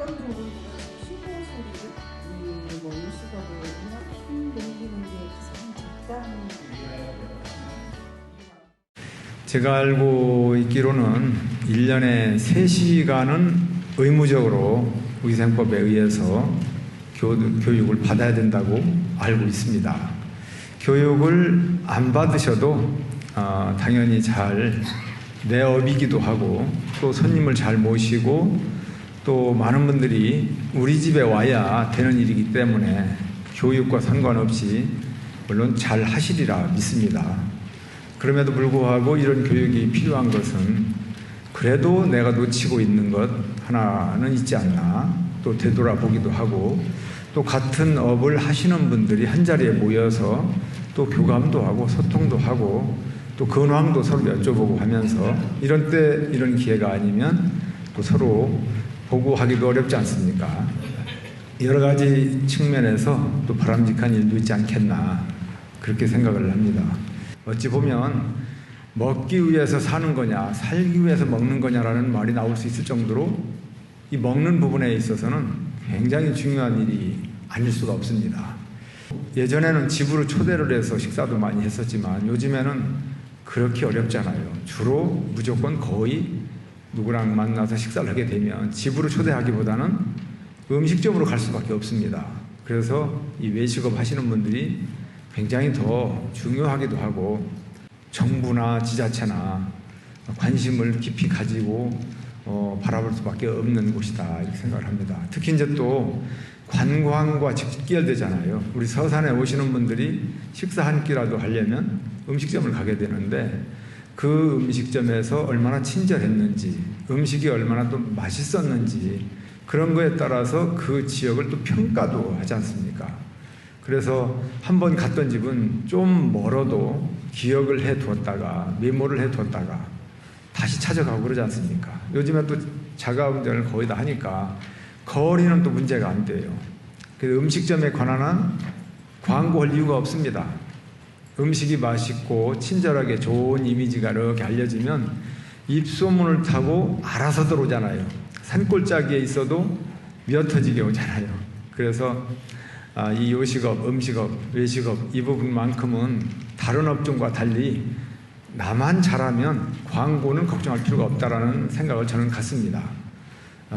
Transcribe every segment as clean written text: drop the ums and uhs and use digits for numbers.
습관적으로 쉬고 소리를 뭐 일시적으로 힘 내리는 게 가장 적당한. 제가 알고 있기로는 1년에 3시간은 의무적으로 위생법에 의해서 교육을 받아야 된다고 알고 있습니다. 교육을 안 받으셔도 당연히 잘 내 업이기도 하고 또 손님을 잘 모시고 또 많은 분들이 우리 집에 와야 되는 일이기 때문에 교육과 상관없이 물론 잘 하시리라 믿습니다. 그럼에도 불구하고 이런 교육이 필요한 것은 그래도 내가 놓치고 있는 것 하나는 있지 않나 또 되돌아보기도 하고 또 같은 업을 하시는 분들이 한자리에 모여서 또 교감도 하고 소통도 하고 또 근황도 서로 여쭤보고 하면서 이런 때 이런 기회가 아니면 또 서로 보고하기도 어렵지 않습니까? 여러 가지 측면에서 또 바람직한 일도 있지 않겠나 그렇게 생각을 합니다. 어찌 보면 먹기 위해서 사는 거냐 살기 위해서 먹는 거냐라는 말이 나올 수 있을 정도로 이 먹는 부분에 있어서는 굉장히 중요한 일이 아닐 수가 없습니다. 예전에는 집으로 초대를 해서 식사도 많이 했었지만 요즘에는 그렇게 어렵잖아요. 주로 무조건 거의 누구랑 만나서 식사를 하게 되면 집으로 초대하기보다는 음식점으로 갈 수밖에 없습니다. 그래서 이 외식업 하시는 분들이 굉장히 더 중요하기도 하고 정부나 지자체나 관심을 깊이 가지고 바라볼 수밖에 없는 곳이다 이렇게 생각을 합니다. 특히 이제 또 관광과 직결되잖아요. 우리 서산에 오시는 분들이 식사 한 끼라도 하려면 음식점을 가게 되는데 그 음식점에서 얼마나 친절했는지 음식이 얼마나 또 맛있었는지 그런 거에 따라서 그 지역을 또 평가도 하지 않습니까? 그래서 한번 갔던 집은 좀 멀어도 기억을 해두었다가 메모를 해두었다가 다시 찾아가고 그러지 않습니까? 요즘에 또 자가운전을 거의 다 하니까 거리는 또 문제가 안 돼요. 그래서 음식점에 관한 한 광고할 이유가 없습니다. 음식이 맛있고 친절하게 좋은 이미지가 이렇게 알려지면 입소문을 타고 알아서 들어오잖아요. 산골짜기에 있어도 미어터지게 오잖아요. 그래서 이 요식업, 음식업, 외식업 이 부분만큼은 다른 업종과 달리 나만 잘하면 광고는 걱정할 필요가 없다라는 생각을 저는 갖습니다.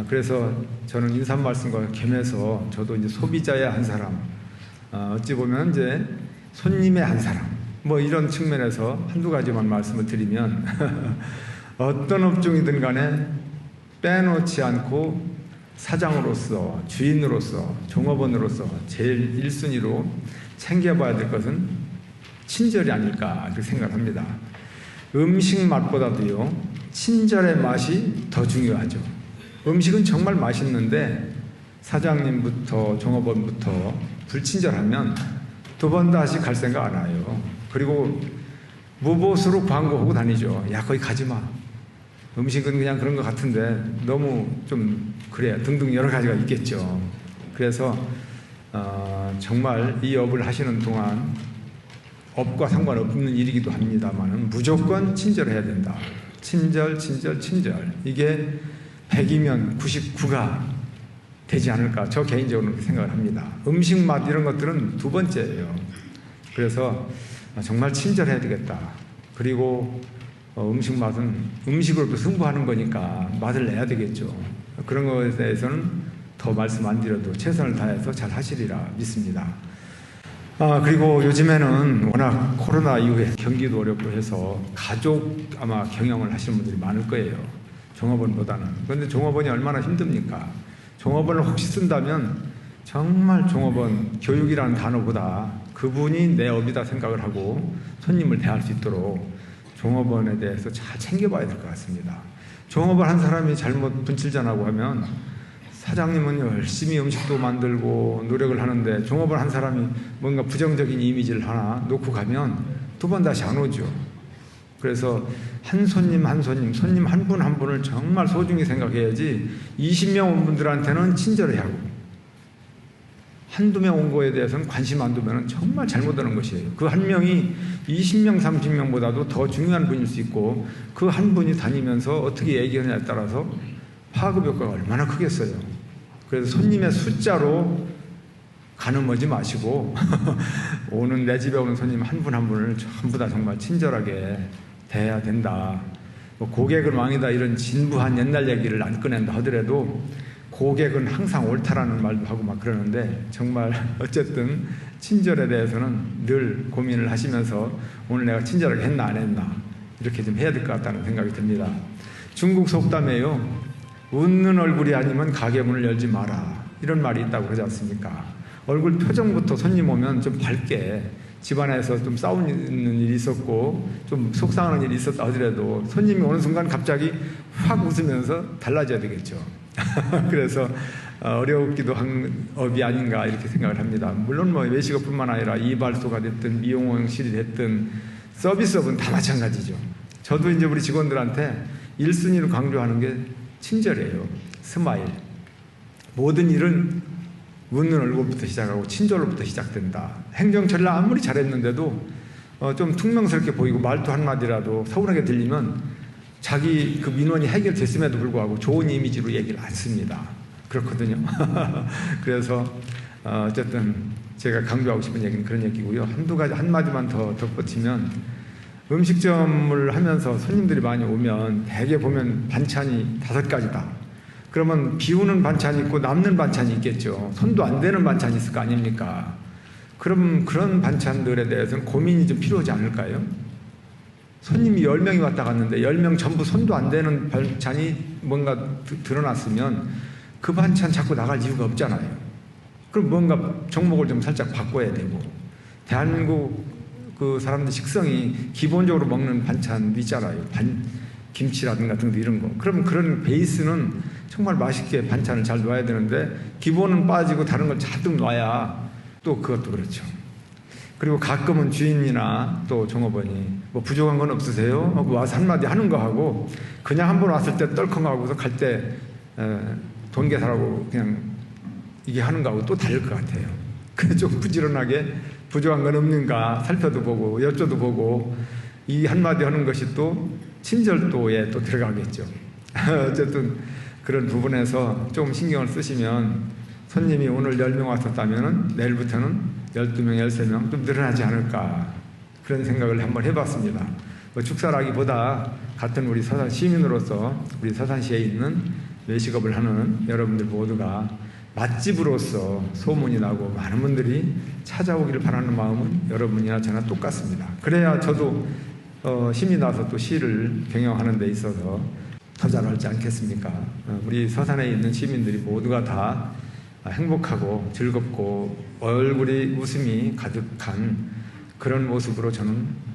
그래서 저는 인사 말씀과 겸해서 저도 이제 소비자의 한 사람, 어찌 보면 이제 손님의 한 사람, 뭐 이런 측면에서 한두 가지만 말씀을 드리면 어떤 업종이든 간에 빼놓지 않고 사장으로서, 주인으로서, 종업원으로서 제일 1순위로 챙겨봐야 될 것은 친절이 아닐까 이렇게 생각을 합니다. 음식 맛보다도요, 친절의 맛이 더 중요하죠. 음식은 정말 맛있는데 사장님부터 종업원부터 불친절하면 두 번 다시 갈 생각 안 해요. 그리고 무보수로 광고하고 다니죠. 야, 거기 가지 마. 음식은 그냥 그런 것 같은데 너무 좀 그래 등등 여러 가지가 있겠죠. 그래서 정말 이 업을 하시는 동안 업과 상관없는 일이기도 합니다만 무조건 친절해야 된다. 친절, 친절, 친절. 이게 100이면 99가 되지 않을까 저 개인적으로 그렇게 생각을 합니다. 음식 맛 이런 것들은 두 번째예요. 그래서 정말 친절해야 되겠다. 그리고 음식 맛은 음식으로도 승부하는 거니까 맛을 내야 되겠죠. 그런 것에 대해서는 더 말씀 안 드려도 최선을 다해서 잘 하시리라 믿습니다. 그리고 요즘에는 워낙 코로나 이후에 경기도 어렵고 해서 가족 아마 경영을 하시는 분들이 많을 거예요. 종업원보다는. 그런데 종업원이 얼마나 힘듭니까? 종업원을 혹시 쓴다면 정말 종업원 교육이라는 단어보다 그분이 내 업이다 생각을 하고 손님을 대할 수 있도록 종업원에 대해서 잘 챙겨봐야 될 것 같습니다. 종업원 한 사람이 잘못 분칠전하고 하면 사장님은 열심히 음식도 만들고 노력을 하는데 종업원 한 사람이 뭔가 부정적인 이미지를 하나 놓고 가면 두 번 다시 안 오죠. 그래서 한 손님 한 손님, 손님 한 분 한 분을 정말 소중히 생각해야지 20명 온 분들한테는 친절히 하고 한두 명 온 거에 대해서는 관심 안 두면 정말 잘못하는 것이에요. 그 한 명이 20명, 30명보다도 더 중요한 분일 수 있고 그 한 분이 다니면서 어떻게 얘기하느냐에 따라서 파급 효과가 얼마나 크겠어요. 그래서 손님의 숫자로 가늠하지 마시고 오는 내 집에 오는 손님 한 분 한 분을 전부 다 정말 친절하게 대해야 된다. 뭐 고객은 왕이다 이런 진부한 옛날 얘기를 안 꺼낸다 하더라도 고객은 항상 옳다라는 말도 하고 막 그러는데 정말 어쨌든 친절에 대해서는 늘 고민을 하시면서 오늘 내가 친절하게 했나 안 했나 이렇게 좀 해야 될 것 같다는 생각이 듭니다. 중국 속담에요. 웃는 얼굴이 아니면 가게 문을 열지 마라. 이런 말이 있다고 그러지 않습니까? 얼굴 표정부터 손님 오면 좀 밝게 집안에서 좀 싸우는 일이 있었고 좀 속상하는 일이 있었다 하더라도 손님이 오는 순간 갑자기 확 웃으면서 달라져야 되겠죠. 그래서 어렵기도 한 업이 아닌가 이렇게 생각을 합니다. 물론 뭐 외식업뿐만 아니라 이발소가 됐든 미용실이 됐든 서비스업은 다 마찬가지죠. 저도 이제 우리 직원들한테 1순위로 강조하는 게 친절해요. 스마일. 모든 일은 웃는 얼굴부터 시작하고 친절로부터 시작된다. 행정처리를 아무리 잘했는데도 좀 퉁명스럽게 보이고 말도 한마디라도 서운하게 들리면 자기 그 민원이 해결됐음에도 불구하고 좋은 이미지로 얘기를 안 씁니다. 그렇거든요. 그래서 어쨌든 제가 강조하고 싶은 얘기는 그런 얘기고요. 한두 가지 한마디만 더 덧붙이면 음식점을 하면서 손님들이 많이 오면 대개 보면 반찬이 5가지다. 그러면 비우는 반찬이 있고 남는 반찬이 있겠죠. 손도 안 대는 반찬이 있을 거 아닙니까? 그럼 그런 반찬들에 대해서는 고민이 좀 필요하지 않을까요? 손님이 10명이 왔다 갔는데 10명 전부 손도 안 대는 반찬이 뭔가 드러났으면 그 반찬 자꾸 나갈 이유가 없잖아요. 그럼 뭔가 종목을 좀 살짝 바꿔야 되고 대한민국 그 사람들 식성이 기본적으로 먹는 반찬도 있잖아요. 김치라든가 등등 이런 거. 그러면 그런 베이스는 정말 맛있게 반찬을 잘 놔야 되는데 기본은 빠지고 다른 걸 잔뜩 놔야 또 그것도 그렇죠. 그리고 가끔은 주인이나 또 종업원이 뭐 부족한 건 없으세요? 하고 와서 한마디 하는 거 하고 그냥 한 번 왔을 때 떨컹하고서 갈 때 돈 계산하고 그냥 이게 하는 거하고 또 다를 것 같아요. 그래서 좀 부지런하게 부족한 건 없는가 살펴도 보고 여쭤도 보고 이 한마디 하는 것이 또 친절도에 또 들어가겠죠. 어쨌든 그런 부분에서 좀 신경을 쓰시면 손님이 오늘 10명 왔었다면 내일부터는 12명, 13명 좀 늘어나지 않을까 그런 생각을 한번 해봤습니다. 뭐 축사라기보다 같은 우리 서산 시민으로서 우리 서산시에 있는 외식업을 하는 여러분들 모두가 맛집으로서 소문이 나고 많은 분들이 찾아오기를 바라는 마음은 여러분이나 저나 똑같습니다. 그래야 저도 힘이 나서 또 시를 경영하는 데 있어서 더 잘하지 않겠습니까? 우리 서산에 있는 시민들이 모두가 다 행복하고 즐겁고 얼굴이 웃음이 가득한 그런 모습으로 저는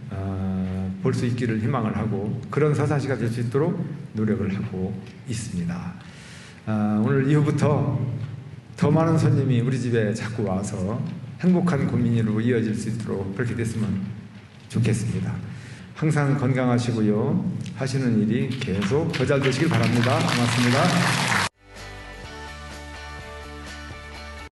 볼 수 있기를 희망을 하고 그런 서산시가 될 수 있도록 노력을 하고 있습니다. 오늘 이후부터 더 많은 손님이 우리 집에 자꾸 와서 행복한 고민으로 이어질 수 있도록 그렇게 됐으면 좋겠습니다. 항상 건강하시고요. 하시는 일이 계속 더 잘 되시길 바랍니다. 고맙습니다.